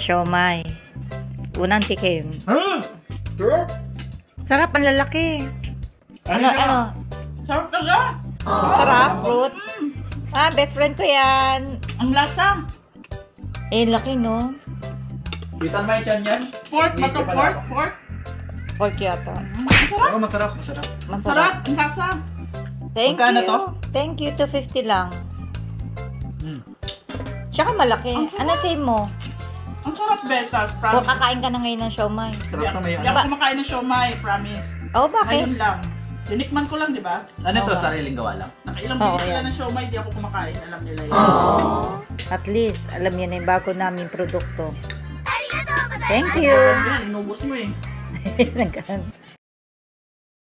siomai. Unang tikim. Sure? Sarap, ang lalaki. Ano? Sarap talaga. Sarap, fruit. Best friend ko yan. Ang lasa. Laki, no? Bitan mo yung tiyan yan? Pork ba to? Pork? Pork yata. Oo, masarap. Masarap. Ang lasa. Thank Magkano you. to? Thank you, 250 lang. Tsaka malaki. Ano say mo? Ang sarap, Besa. O Promise. kakain ka na ngayon ng siomai. Sarap na may Hindi ako kumakain ng siomai, promise. Bakit? Ngayon lang. Tinikman ko lang, di ba? Ano to? Sariling gawa lang? Nakailang Oo, bilis sila yan. ng siomai, di ako kumakain. Alam nila yun. At least, alam niyo na yung bago naming produkto. Thank you. Inubos mo eh. Nagkaan.